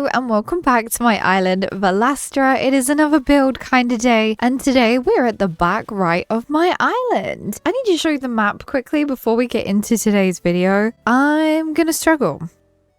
Hello and welcome back to my island, Velastra. It is another build kind of day, and today we're at the back right of my island. I need to show you the map quickly before we get into today's video. I'm gonna struggle.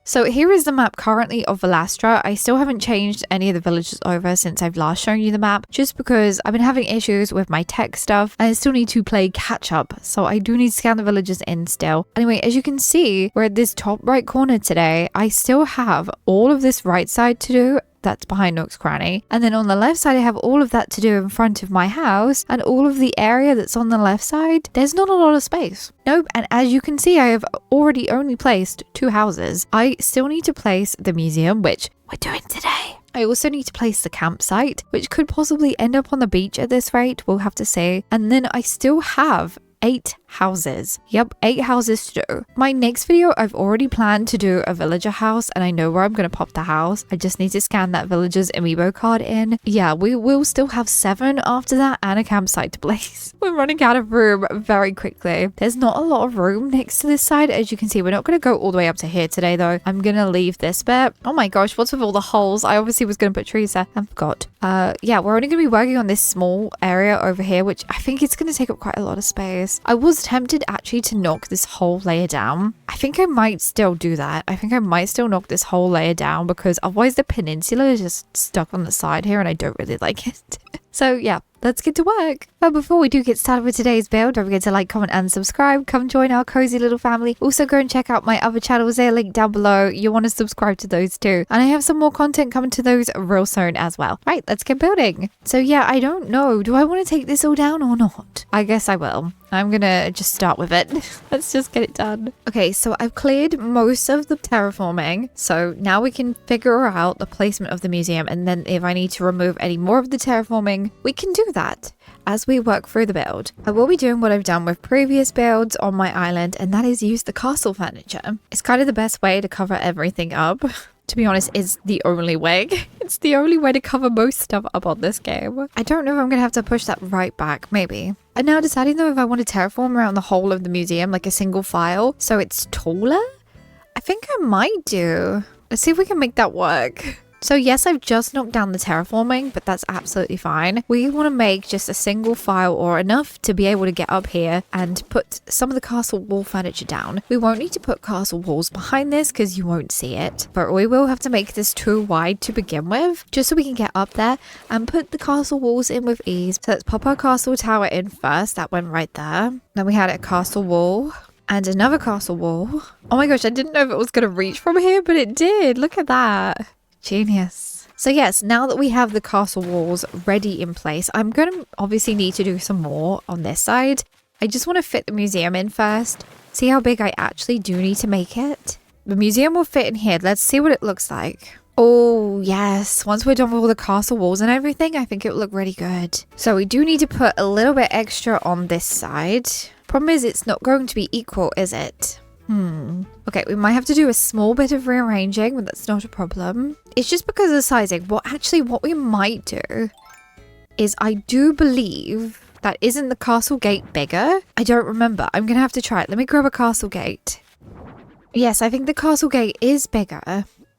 So here is the map currently of Velastra. I still haven't changed any of the villages over since I've last shown you the map, just because I've been having issues with my tech stuff and I still need to play catch up. So I do need to scan the villages in still. Anyway, as you can see, we're at this top right corner today. I still have all of this right side to do. That's behind Nook's Cranny. And then on the left side, I have all of that to do in front of my house, and all of the area that's on the left side, there's not a lot of space. Nope. And as you can see, I have already only placed 2 houses. I still need to place the museum, which we're doing today. I also need to place the campsite, which could possibly end up on the beach at this rate. We'll have to see. And then I still have 8 houses. Yep, 8 houses to do. My next video, I've already planned to do a villager house, and I know where I'm going to pop the house. I just need to scan that villager's amiibo card in. Yeah, we will still have 7 after that and a campsite to place. We're running out of room very quickly. There's not a lot of room next to this side. As you can see, we're not going to go all the way up to here today though. I'm going to leave this bit. Oh my gosh, what's with all the holes? I obviously was going to put trees there. I forgot. Yeah, we're only going to be working on this small area over here, which I think it's going to take up quite a lot of space. I was tempted actually to knock this whole layer down. I think I might still do that. I think I might still knock this whole layer down, because otherwise the peninsula is just stuck on the side here and I don't really like it. So yeah, let's get to work. But before we do get started with today's build, don't forget to like, comment and subscribe. Come join our cozy little family. Also go and check out my other channels. They're linked down below. You want to subscribe to those too. And I have some more content coming to those real soon as well. Right, let's get building. So yeah, I don't know. Do I want to take this all down or not? I guess I will. I'm gonna just start with it. Let's just get it done. Okay, so I've cleared most of the terraforming. So now we can figure out the placement of the museum. And then if I need to remove any more of the terraforming, we can do that as we work through the build. I will be doing what I've done with previous builds on my island, and that is use the castle furniture. It's kind of the best way to cover everything up. To be honest, it's the only way. It's the only way to cover most stuff up on this game. I don't know if I'm gonna have to push that right back, maybe. I'm now deciding though if I want to terraform around the whole of the museum like a single file so it's taller. I think I might do. Let's see if we can make that work. So yes, I've just knocked down the terraforming, but that's absolutely fine. We want to make just a single file or enough to be able to get up here and put some of the castle wall furniture down. We won't need to put castle walls behind this because you won't see it, but we will have to make this too wide to begin with, just so we can get up there and put the castle walls in with ease. So let's pop our castle tower in first. That went right there. Then we had a castle wall and another castle wall. Oh my gosh, I didn't know if it was going to reach from here, but it did. Look at that. Genius. So yes, now that we have the castle walls ready in place, I'm going to obviously need to do some more on this side. I just want to fit the museum in first. See how big I actually do need to make it. The museum will fit in here. Let's see what it looks like. Oh yes, once we're done with all the castle walls and everything, I think it will look really good. So we do need to put a little bit extra on this side. Problem is it's not going to be equal, is it? Okay, we might have to do a small bit of rearranging, but that's not a problem. It's just because of the sizing. What we might do is, I do believe that isn't the castle gate bigger? I don't remember. I'm gonna have to try it. Let me grab a castle gate. Yes, I think the castle gate is bigger.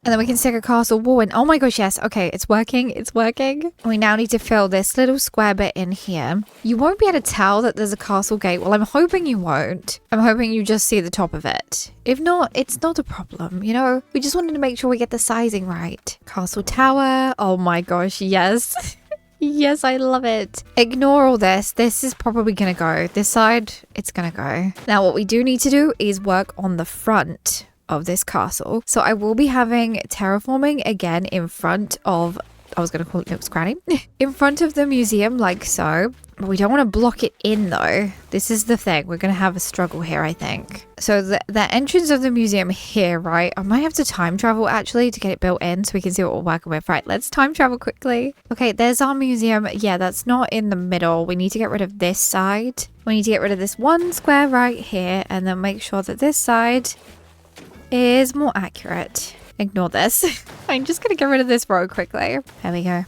And then we can stick a castle wall in. Oh my gosh, yes. Okay, it's working. It's working. We now need to fill this little square bit in here. You won't be able to tell that there's a castle gate. Well, I'm hoping you won't. I'm hoping you just see the top of it. If not, it's not a problem, you know? We just wanted to make sure we get the sizing right. Castle tower. Oh my gosh, yes. Yes, I love it. Ignore all this. This is probably gonna go. This side, it's gonna go. Now, what we do need to do is work on the front of this castle. So I will be having terraforming again in front of, I was going to call it Nook's Cranny, in front of the museum like so. But we don't want to block it in though. This is the thing. We're going to have a struggle here, I think. So the entrance of the museum here, right? I might have to time travel actually to get it built in so we can see what we're working with. Right, let's time travel quickly. Okay, there's our museum. Yeah, that's not in the middle. We need to get rid of this side. We need to get rid of this one square right here and then make sure that this side is more accurate. Ignore this. I'm just gonna get rid of this row quickly. There we go.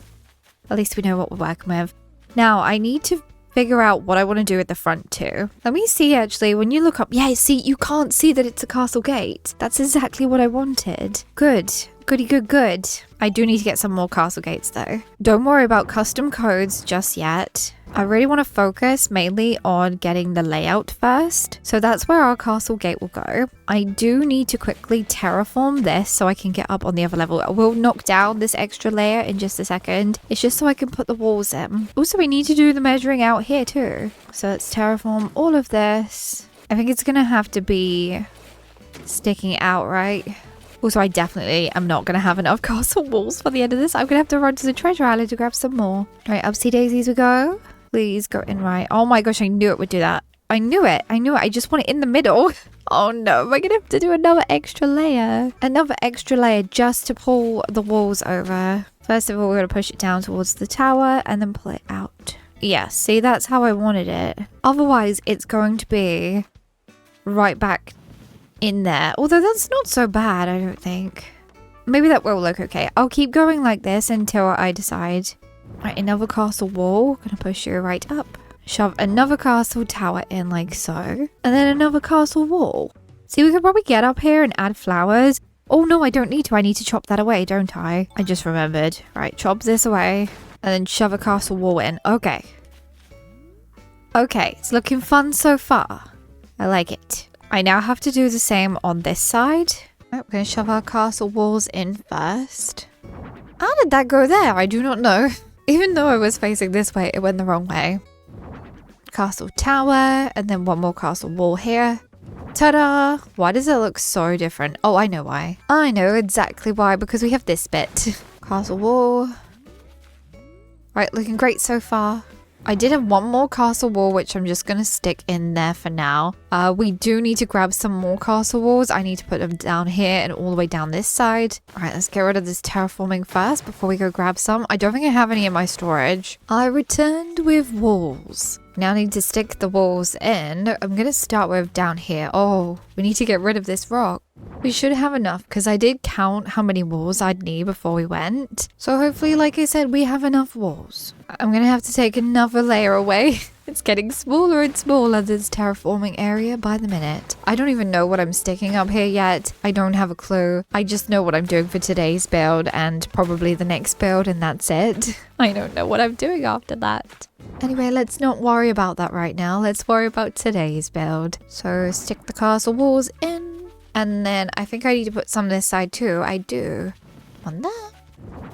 At least we know what we're working with. Now I need to figure out what I want to do at the front too. Let me see actually, when you look up, yeah, see, you can't see that it's a castle gate. That's exactly what I wanted. Good. Goody good. I do need to get some more castle gates though. Don't worry about custom codes just yet. I really want to focus mainly on getting the layout first. So that's where our castle gate will go. I do need to quickly terraform this so I can get up on the other level. I will knock down this extra layer in just a second. It's just so I can put the walls in. Also, we need to do the measuring out here too. So let's terraform all of this. I think it's going to have to be sticking out, right? Also, I definitely am not going to have enough castle walls for the end of this. I'm going to have to run to the treasure island to grab some more. Right, upsy daisies we go. Please go in right. Oh my gosh, I knew it would do that. I knew it. I just want it in the middle. Oh no, we're going to have to do another extra layer. Another extra layer just to pull the walls over. First of all, we're going to push it down towards the tower and then pull it out. Yeah, see, that's how I wanted it. Otherwise, it's going to be right back in there. Although that's not so bad, I don't think. Maybe that will look okay. I'll keep going like this until I decide. Right, another castle wall. Gonna push you right up. Shove another castle tower in like so. And then another castle wall. See, we could probably get up here and add flowers. Oh no, I don't need to. I need to chop that away, don't I? I just remembered. Right, chop this away. And then shove a castle wall in. Okay. Okay, it's looking fun so far. I like it. I now have to do the same on this side. Right, we're going to shove our castle walls in first. How did that go there? I do not know. Even though I was facing this way, it went the wrong way. Castle tower, and then one more castle wall here. Ta-da! Why does it look so different? Oh, I know why. I know exactly why, because we have this bit. Castle wall. Right, looking great so far. I did have one more castle wall, which I'm just going to stick in there for now. We do need to grab some more castle walls. I need to put them down here and all the way down this side. All right, let's get rid of this terraforming first before we go grab some. I don't think I have any in my storage. I returned with walls. Now I need to stick the walls in. I'm going to start with down here. Oh, we need to get rid of this rock. We should have enough because I did count how many walls I'd need before we went. So hopefully, like I said, we have enough walls. I'm going to have to take another layer away. It's getting smaller and smaller, this terraforming area by the minute. I don't even know what I'm sticking up here yet. I don't have a clue. I just know what I'm doing for today's build and probably the next build, and that's it. I don't know what I'm doing after that. Anyway, let's not worry about that right now. Let's worry about today's build. So stick the castle walls in. And then I think I need to put some this side too. I do. On that.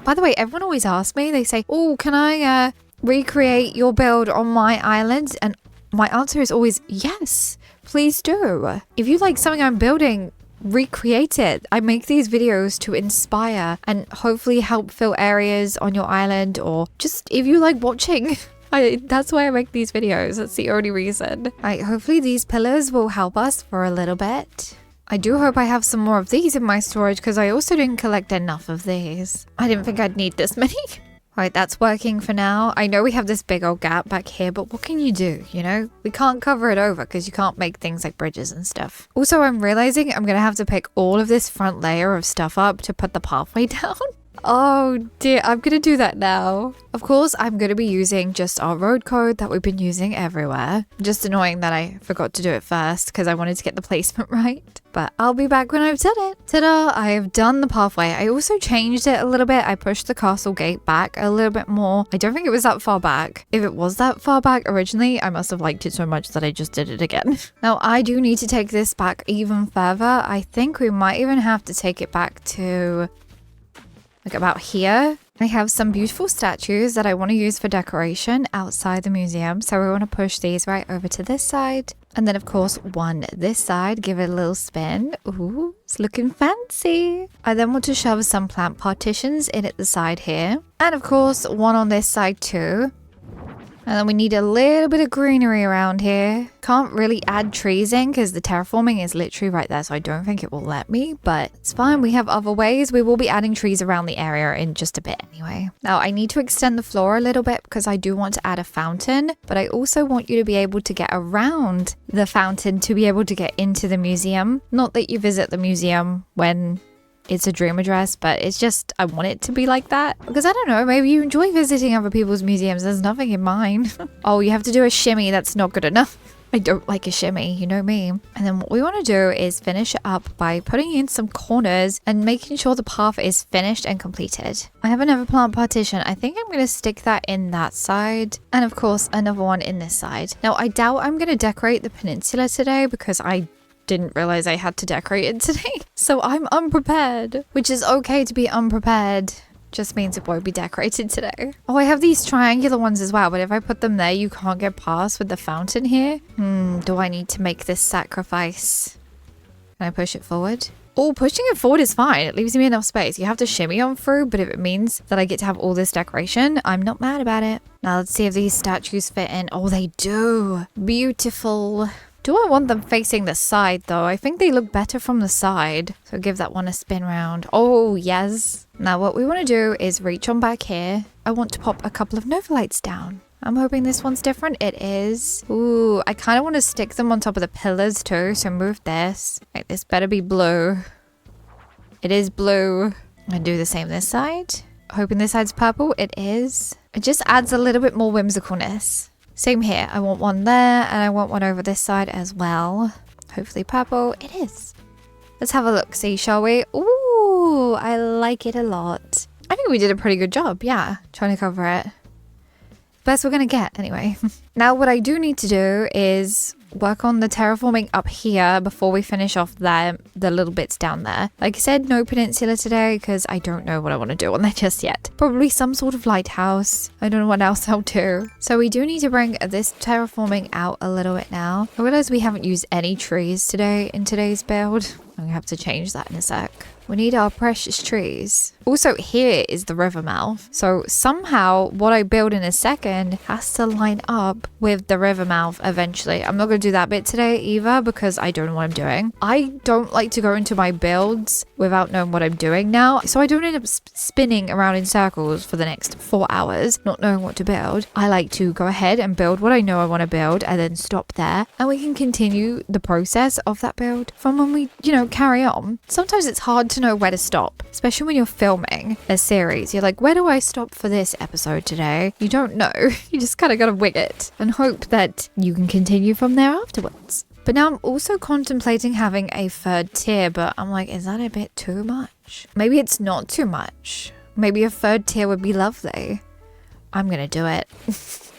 By the way, everyone always asks me, they say, oh, can I recreate your build on my island? And my answer is always yes, please do. If you like something I'm building, recreate it. I make these videos to inspire and hopefully help fill areas on your island, or just if you like watching. That's why I make these videos. That's the only reason. Right, hopefully these pillars will help us for a little bit. I do hope I have some more of these in my storage because I also didn't collect enough of these. I didn't think I'd need this many. Right, that's working for now. I know we have this big old gap back here, but what can you do, you know? We can't cover it over because you can't make things like bridges and stuff. Also, I'm realizing I'm going to have to pick all of this front layer of stuff up to put the pathway down. Oh dear, I'm going to do that now. Of course, I'm going to be using just our road code that we've been using everywhere. Just annoying that I forgot to do it first because I wanted to get the placement right. But I'll be back when I've done it. Ta-da! I have done the pathway. I also changed it a little bit. I pushed the castle gate back a little bit more. I don't think it was that far back. If it was that far back originally, I must have liked it so much that I just did it again. Now, I do need to take this back even further. I think we might even have to take it back to like about here. I have some beautiful statues that I want to use for decoration outside the museum. So we want to push these right over to this side. And then of course one this side, give it a little spin. Ooh, it's looking fancy. I then want to shove some plant partitions in at the side here. And of course one on this side too. And then we need a little bit of greenery around here. Can't really add trees in because the terraforming is literally right there. So I don't think it will let me, but it's fine. We have other ways. We will be adding trees around the area in just a bit anyway. Now I need to extend the floor a little bit because I do want to add a fountain, but I also want you to be able to get around the fountain to be able to get into the museum. Not that you visit the museum when it's a dream address, but it's just, I want it to be like that. Because I don't know, maybe you enjoy visiting other people's museums. There's nothing in mine. Oh, you have to do a shimmy. That's not good enough. I don't like a shimmy, you know me. And then what we want to do is finish it up by putting in some corners and making sure the path is finished and completed. I have another plant partition. I think I'm going to stick that in that side. And of course, another one in this side. Now, I doubt I'm going to decorate the peninsula today because I didn't realize I had to decorate it today. So I'm unprepared, which is okay to be unprepared. Just means it won't be decorated today. Oh, I have these triangular ones as well, but if I put them there, you can't get past with the fountain here. Do I need to make this sacrifice? Can I push it forward? Oh, pushing it forward is fine. It leaves me enough space. You have to shimmy on through, but if it means that I get to have all this decoration, I'm not mad about it. Now let's see if these statues fit in. Oh, they do. Beautiful. Do I want them facing the side though? I think they look better from the side. So give that one a spin round. Oh, yes. Now what we want to do is reach on back here. I want to pop a couple of Nova lights down. I'm hoping this one's different. It is. Ooh, I kind of want to stick them on top of the pillars too. So move this. Right, this better be blue. It is blue. And do the same this side. Hoping this side's purple. It is. It just adds a little bit more whimsicalness. Same here. I want one there and I want one over this side as well. Hopefully purple. It is. Let's have a look. See, shall we? Ooh, I like it a lot. I think we did a pretty good job. Yeah, trying to cover it. Best we're gonna get anyway. Now what I do need to do is work on the terraforming up here before we finish off the little bits down there. Like I said, no peninsula today because I don't know what I want to do on there just yet. Probably some sort of lighthouse. I don't know what else I'll do. So we do need to bring this terraforming out a little bit now. I realize we haven't used any trees today in today's build. I'm gonna have to change that in a sec. We need our precious trees. Also, here is the river mouth. So somehow what I build in a second has to line up with the river mouth eventually. I'm not going to do that bit today either because I don't know what I'm doing. I don't like to go into my builds without knowing what I'm doing now. So I don't end up spinning around in circles for the next 4 hours, not knowing what to build. I like to go ahead and build what I know I want to build and then stop there. And we can continue the process of that build from when we, carry on. Sometimes it's hard to know where to stop, especially when you're filming a series. You're like, where do I stop for this episode today? You don't know. You just kind of got to wing it and hope that you can continue from there afterwards. But now I'm also contemplating having a third tier, but I'm like, is that a bit too much? Maybe it's not too much. Maybe a third tier would be lovely. I'm gonna do it.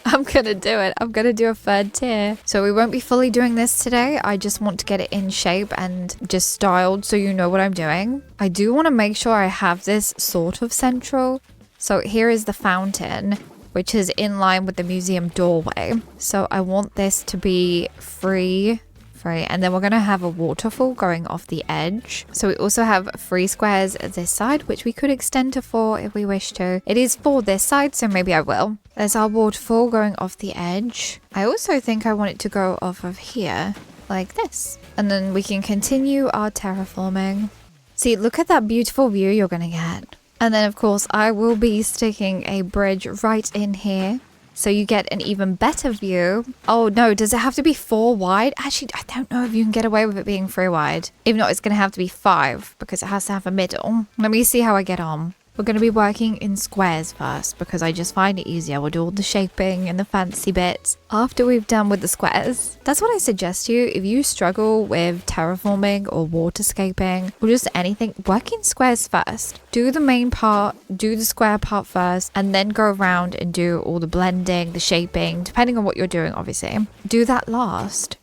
I'm gonna do it. I'm gonna do a third tier. So we won't be fully doing this today. I just want to get it in shape and just styled so you know what I'm doing. I do want to make sure I have this sort of central. So here is the fountain, which is in line with the museum doorway. So I want this to be free. And then we're going to have a waterfall going off the edge. So we also have 3 squares this side, which we could extend to 4 if we wish to. It is 4 this side, so maybe I will. There's our waterfall going off the edge. I also think I want it to go off of here like this. And then we can continue our terraforming. See, look at that beautiful view you're going to get. And then, of course, I will be sticking a bridge right in here. So you get an even better view. Oh no, does it have to be 4 wide? Actually, I don't know if you can get away with it being 3 wide. If not, it's going to have to be 5 because it has to have a middle. Let me see how I get on. We're going to be working in squares first because I just find it easier. We'll do all the shaping and the fancy bits after we've done with the squares. That's what I suggest to you. If you struggle with terraforming or waterscaping or just anything, work in squares first. Do the main part, do the square part first, and then go around and do all the blending, the shaping, depending on what you're doing, obviously. Do that last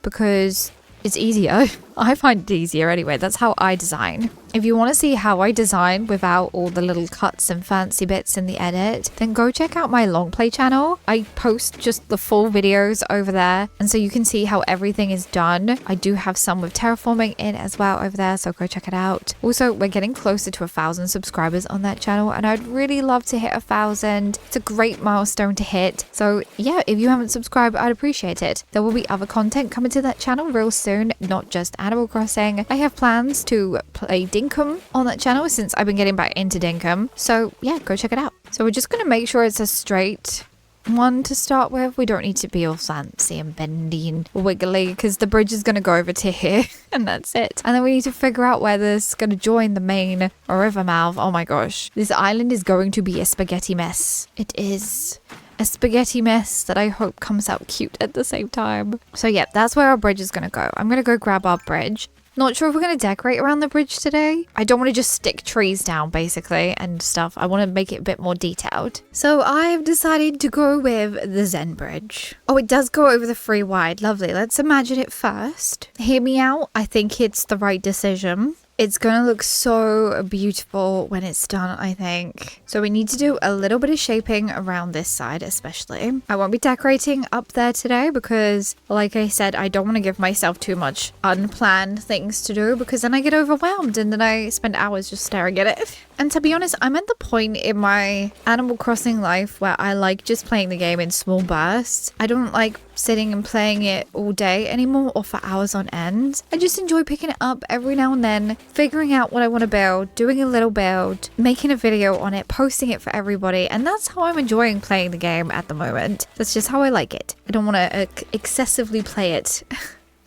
because it's easier. I find it easier anyway. That's how I design. If you want to see how I design without all the little cuts and fancy bits in the edit, then go check out my long play channel. I post just the full videos over there, and so you can see how everything is done. I do have some with terraforming in as well over there, so go check it out. Also, we're getting closer to 1,000 subscribers on that channel, and I'd really love to hit 1,000. It's a great milestone to hit. So yeah, if you haven't subscribed, I'd appreciate it. There will be other content coming to that channel real soon, not just Animal Crossing. I have plans to play Dinkum on that channel since I've been getting back into Dinkum. So yeah, go check it out. So we're just going to make sure it's a straight one to start with. We don't need to be all fancy and bendy and wiggly because the bridge is going to go over to here and that's it. And then we need to figure out where this is going to join the main river mouth. Oh my gosh, this island is going to be a spaghetti mess. It is. a spaghetti mess that I hope comes out cute at the same time. So yeah, that's where our bridge is going to go. I'm going to go grab our bridge. Not sure if we're going to decorate around the bridge today. I don't want to just stick trees down basically and stuff. I want to make it a bit more detailed. So I've decided to go with the Zen bridge. Oh, it does go over the free wide. Lovely. Let's imagine it first. Hear me out. I think it's the right decision. It's going to look so beautiful when it's done, I think. So we need to do a little bit of shaping around this side especially. I won't be decorating up there today because, like I said, I don't want to give myself too much unplanned things to do because then I get overwhelmed and then I spend hours just staring at it. And to be honest, I'm at the point in my Animal Crossing life where I like just playing the game in small bursts. I don't like sitting and playing it all day anymore or for hours on end. I just enjoy picking it up every now and then, figuring out what I want to build, doing a little build, making a video on it, posting it for everybody. And that's how I'm enjoying playing the game at the moment. That's just how I like it. I don't want to excessively play it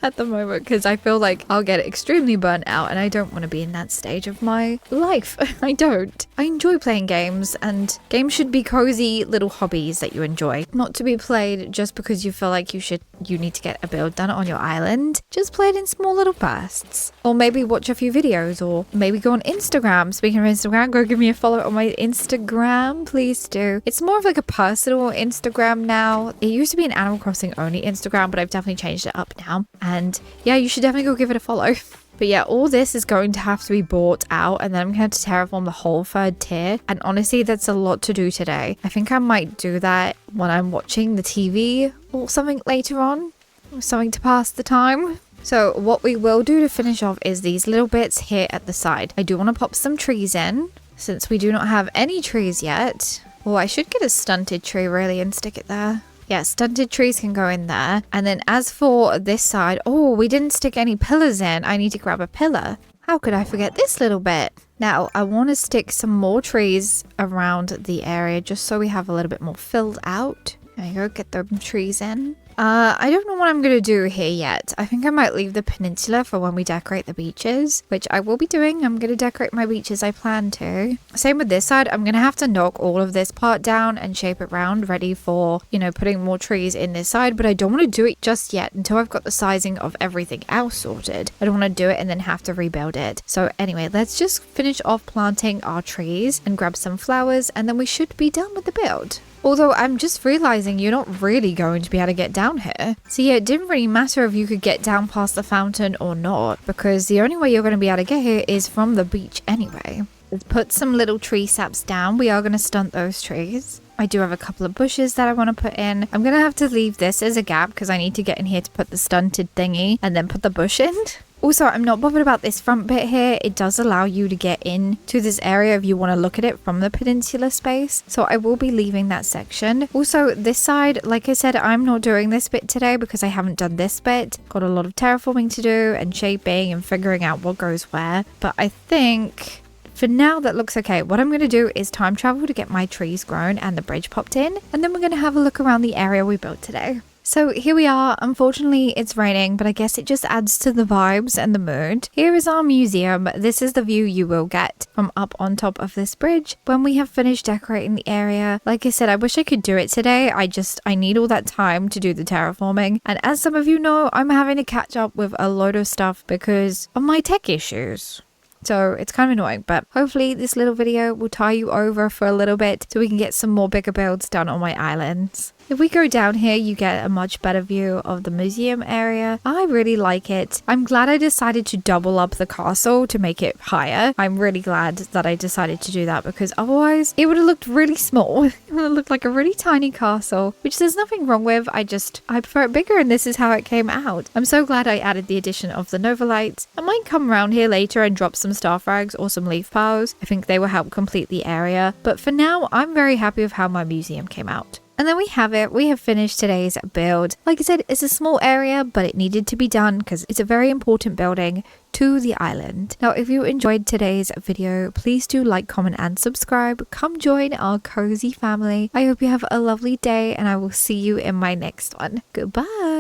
at the moment because I feel like I'll get extremely burnt out and I don't want to be in that stage of my life. I don't. I enjoy playing games and games should be cozy little hobbies that you enjoy, not to be played just because you feel like you need to get a build done on your island. Just play it in small little bursts, or maybe watch a few videos, or maybe go on Instagram. Speaking of Instagram, go give me a follow on my Instagram, please do. It's more of like a personal Instagram now. It used to be an Animal Crossing only Instagram, but I've definitely changed it up now. And yeah, you should definitely go give it a follow. But yeah, all this is going to have to be bought out and then I'm going to terraform the whole third tier. And honestly, that's a lot to do today. I think I might do that when I'm watching the TV or something later on. Something to pass the time. So what we will do to finish off is these little bits here at the side. I do want to pop some trees in since we do not have any trees yet. Well, I should get a stunted tree really and stick it there. Yeah, stunted trees can go in there. And then as for this side, oh, we didn't stick any pillars in. I need to grab a pillar. How could I forget this little bit? Now, I want to stick some more trees around the area just so we have a little bit more filled out. There you go, get the trees in. I don't know what I'm going to do here yet. I think I might leave the peninsula for when we decorate the beaches, which I will be doing. I'm going to decorate my beaches, I plan to. Same with this side. I'm going to have to knock all of this part down and shape it round, ready for, you know, putting more trees in this side, but I don't want to do it just yet until I've got the sizing of everything else sorted. I don't want to do it and then have to rebuild it. So anyway, let's just finish off planting our trees and grab some flowers and then we should be done with the build. Although I'm just realizing you're not really going to be able to get down here. So yeah, it didn't really matter if you could get down past the fountain or not, because the only way you're going to be able to get here is from the beach anyway. Let's put some little tree saps down. We are going to stunt those trees. I do have a couple of bushes that I want to put in. I'm going to have to leave this as a gap because I need to get in here to put the stunted thingy and then put the bush in. Also, I'm not bothered about this front bit here. It does allow you to get into this area if you want to look at it from the peninsula space. So I will be leaving that section. Also, this side, like I said, I'm not doing this bit today because I haven't done this bit. Got a lot of terraforming to do and shaping and figuring out what goes where. But I think for now that looks okay. What I'm going to do is time travel to get my trees grown and the bridge popped in. And then we're going to have a look around the area we built today. So here we are. Unfortunately, it's raining, but I guess it just adds to the vibes and the mood. Here is our museum. This is the view you will get from up on top of this bridge when we have finished decorating the area. Like I said, I wish I could do it today. I need all that time to do the terraforming. And as some of you know, I'm having to catch up with a load of stuff because of my tech issues. So it's kind of annoying, but hopefully this little video will tie you over for a little bit so we can get some more bigger builds done on my islands. If we go down here, you get a much better view of the museum area. I really like it. I'm glad I decided to double up the castle to make it higher. I'm really glad that I decided to do that because otherwise it would have looked really small. It would have looked like a really tiny castle, which there's nothing wrong with. I prefer it bigger and this is how it came out. I'm so glad I added the addition of the Nova lights. I might come around here later and drop some star frags or some leaf piles. I think they will help complete the area. But for now, I'm very happy with how my museum came out. And then we have it. We have finished today's build. Like I said, it's a small area, but it needed to be done because it's a very important building to the island. Now, if you enjoyed today's video, please do like, comment, and subscribe. Come join our cozy family. I hope you have a lovely day, and I will see you in my next one. Goodbye.